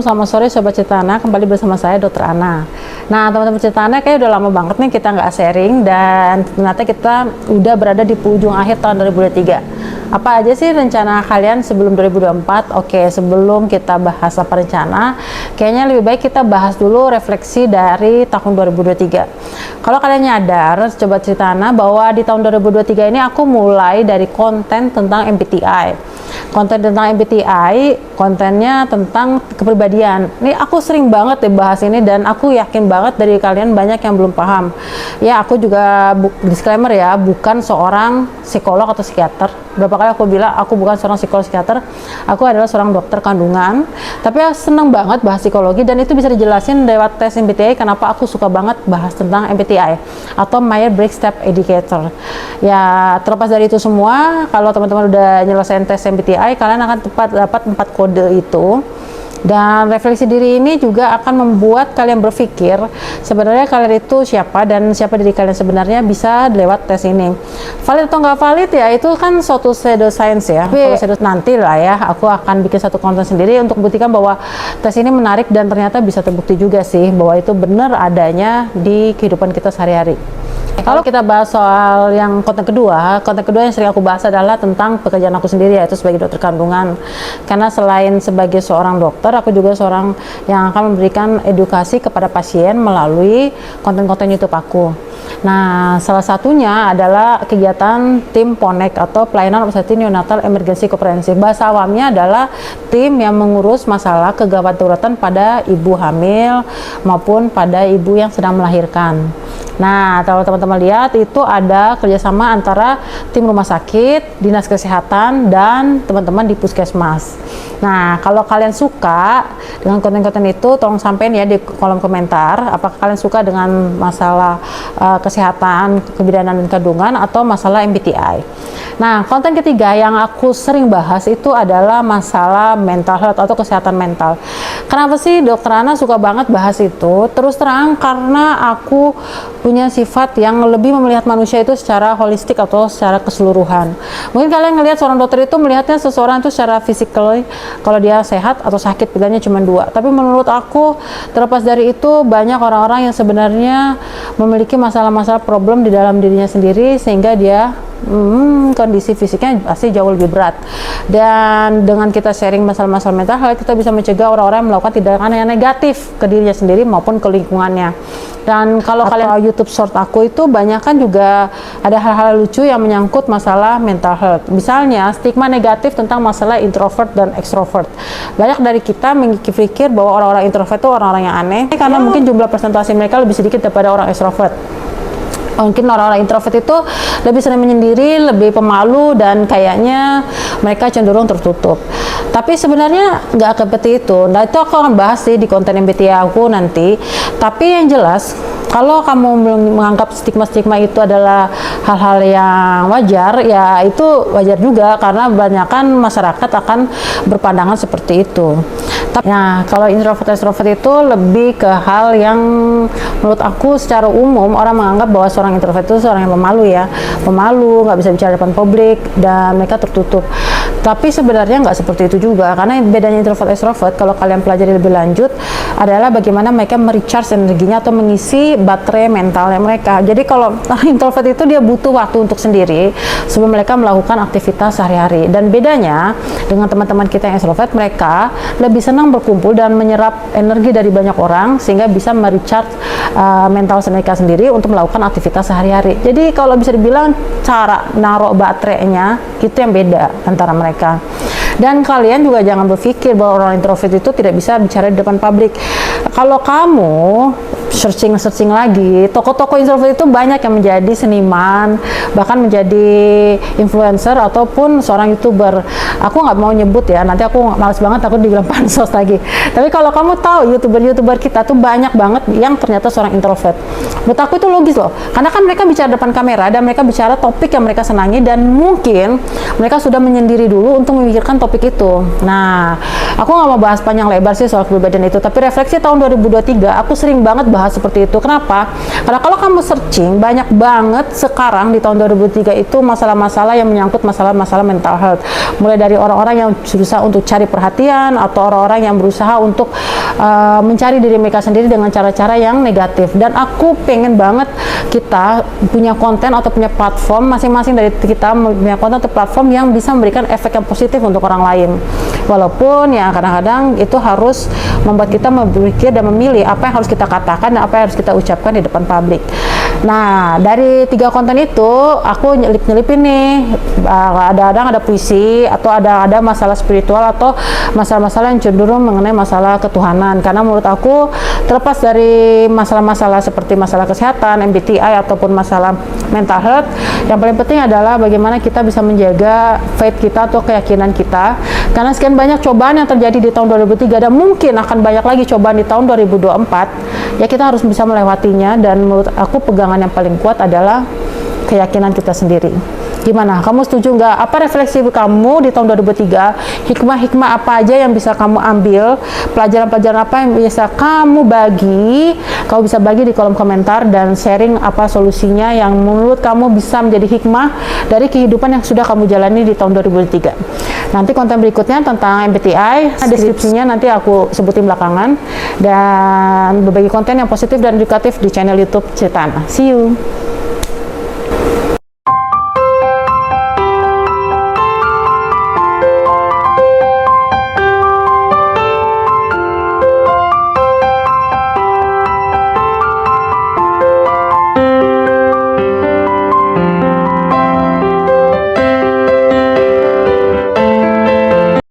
selamat sore Sobat Cetana, kembali bersama saya Dr. Ana. Nah teman-teman Cetana, kayak udah lama banget nih kita nggak sharing, dan ternyata kita udah berada di ujung akhir tahun 2023. Apa aja sih rencana kalian sebelum 2024? Oke, sebelum kita bahas apa rencana, kayaknya lebih baik kita bahas dulu refleksi dari tahun 2023. Kalau kalian nyadar, Sobat Cetana, bahwa di tahun 2023 ini aku mulai dari konten tentang MBTI. Konten tentang MBTI, kontennya tentang kepribadian. Ini aku sering banget bahas ini, dan aku yakin banget dari kalian banyak yang belum paham. Ya, aku juga disclaimer ya, bukan seorang psikolog atau psikiater. Berapa kali aku bilang aku bukan seorang psikolog psikiater, aku adalah seorang dokter kandungan. Tapi aku seneng banget bahas psikologi, dan itu bisa dijelasin lewat tes MBTI. Kenapa aku suka banget bahas tentang MBTI atau Myers-Briggs Type Indicator. Ya, terlepas dari itu semua, kalau teman-teman udah nyelesain tes MBTI, kalian akan dapat 4 kode itu. Dan refleksi diri ini juga akan membuat kalian berpikir sebenarnya kalian itu siapa, dan siapa diri kalian sebenarnya bisa lewat tes ini. Valid atau nggak valid ya, itu kan suatu pseudo science ya. Tapi nanti lah ya, aku akan bikin satu konten sendiri untuk buktikan bahwa tes ini menarik, dan ternyata bisa terbukti juga sih bahwa itu benar adanya di kehidupan kita sehari-hari. Kalau kita bahas soal yang konten kedua yang sering aku bahas adalah tentang pekerjaan aku sendiri, yaitu sebagai dokter kandungan. Karena selain sebagai seorang dokter, aku juga seorang yang akan memberikan edukasi kepada pasien melalui konten-konten YouTube aku. Nah, salah satunya adalah kegiatan tim PONEK atau Pelayanan Obstetri Neonatal Emergency Komprehensif. Bahasa awamnya adalah tim yang mengurus masalah kegawat daruratan pada ibu hamil maupun pada ibu yang sedang melahirkan. Nah, kalau teman-teman lihat, itu ada kerjasama antara tim rumah sakit, dinas kesehatan, dan teman-teman di puskesmas. Nah, kalau kalian suka dengan konten-konten itu, tolong sampein ya di kolom komentar, apakah kalian suka dengan masalah kesehatan, kebidanan dan kandungan, atau masalah MBTI. Nah, konten ketiga yang aku sering bahas itu adalah masalah mental health atau kesehatan mental. Kenapa sih Dokter Ana suka banget bahas itu? Terus terang, karena aku punya sifat yang lebih melihat manusia itu secara holistik atau secara keseluruhan. Mungkin kalian ngelihat seorang dokter itu melihatnya seseorang itu secara fisikal, kalau dia sehat atau sakit, pilihannya cuma 2. Tapi menurut aku, terlepas dari itu, banyak orang-orang yang sebenarnya memiliki masalah-masalah problem di dalam dirinya sendiri, sehingga dia kondisi fisiknya pasti jauh lebih berat. Dan dengan kita sharing masalah-masalah mental health, kita bisa mencegah orang-orang yang melakukan tindakan yang negatif ke dirinya sendiri maupun ke lingkungannya. Dan kalau kalian YouTube short aku itu banyak kan juga ada hal-hal lucu yang menyangkut masalah mental health. Misalnya stigma negatif tentang masalah introvert dan extrovert. Banyak dari kita berpikir bahwa orang-orang introvert itu orang-orang yang aneh, karena mungkin jumlah presentasi mereka lebih sedikit daripada orang extrovert. Mungkin orang-orang introvert itu lebih sering menyendiri, lebih pemalu, dan kayaknya mereka cenderung tertutup. Tapi sebenarnya nggak seperti itu. Nah, itu aku akan bahas sih di konten MBTI aku nanti. Tapi yang jelas, kalau kamu menganggap stigma-stigma itu adalah hal-hal yang wajar, ya itu wajar juga, karena kebanyakan masyarakat akan berpandangan seperti itu. Nah, kalau introvert-extrovert itu lebih ke hal yang menurut aku secara umum orang menganggap bahwa seorang introvert itu seorang yang pemalu, nggak bisa bicara depan publik, dan mereka tertutup. Tapi sebenarnya nggak seperti itu juga, karena bedanya introvert-extrovert kalau kalian pelajari lebih lanjut adalah bagaimana mereka merecharge energinya atau mengisi baterai mentalnya mereka. Jadi kalau introvert itu dia butuh waktu untuk sendiri sebelum mereka melakukan aktivitas sehari-hari. Dan bedanya dengan teman-teman kita yang extrovert, mereka lebih senang berkumpul dan menyerap energi dari banyak orang, sehingga bisa merecharge mental mereka sendiri untuk melakukan aktivitas sehari-hari. Jadi kalau bisa dibilang cara naruh baterainya itu yang beda antara mereka. Dan kalian juga jangan berpikir bahwa orang introvert itu tidak bisa bicara di depan publik. Kalau kamu searching lagi, tokoh-tokoh introvert itu banyak yang menjadi seniman, bahkan menjadi influencer ataupun seorang YouTuber. Aku nggak mau nyebut ya, nanti aku males banget aku dibilang pansos lagi. Tapi kalau kamu tahu YouTuber kita tuh banyak banget yang ternyata seorang introvert. Menurut aku itu logis loh, karena kan mereka bicara depan kamera dan mereka bicara topik yang mereka senangi, dan mungkin mereka sudah menyendiri dulu untuk memikirkan topik itu. Nah, aku nggak mau bahas panjang lebar sih soal kepribadian itu, tapi refleksi tahun 2023 aku sering banget bahas seperti itu. Kenapa? Karena kalau kamu searching, banyak banget sekarang di tahun 2003 itu masalah-masalah yang menyangkut masalah-masalah mental health. Mulai dari dari orang-orang yang berusaha untuk cari perhatian atau orang-orang yang berusaha untuk mencari diri mereka sendiri dengan cara-cara yang negatif. Dan aku pengen banget kita punya konten atau punya platform, masing-masing dari kita punya konten atau platform yang bisa memberikan efek yang positif untuk orang lain. Walaupun ya kadang-kadang itu harus membuat kita berpikir dan memilih apa yang harus kita katakan dan apa yang harus kita ucapkan di depan publik. Nah, dari 3 konten itu aku nyelipin nih, ada puisi atau ada masalah spiritual atau masalah-masalah yang cenderung mengenai masalah ketuhanan. Karena menurut aku terlepas dari masalah-masalah seperti masalah kesehatan, MBTI ataupun masalah mental health, yang paling penting adalah bagaimana kita bisa menjaga faith kita atau keyakinan kita. Karena sekian banyak cobaan yang terjadi di tahun 2003 dan mungkin akan banyak lagi cobaan di tahun 2024, ya kita harus bisa melewatinya. Dan menurut aku pegangan yang paling kuat adalah keyakinan kita sendiri. Gimana? Kamu setuju nggak? Apa refleksi kamu di tahun 2003? Hikmah-hikmah apa aja yang bisa kamu ambil? Pelajaran-pelajaran apa yang bisa kamu bagi? Kamu bisa bagi di kolom komentar dan sharing apa solusinya yang menurut kamu bisa menjadi hikmah dari kehidupan yang sudah kamu jalani di tahun 2003. Nanti konten berikutnya tentang MBTI, deskripsinya nanti aku sebutin belakangan, dan berbagi konten yang positif dan edukatif di channel YouTube Cerita Ana. See you!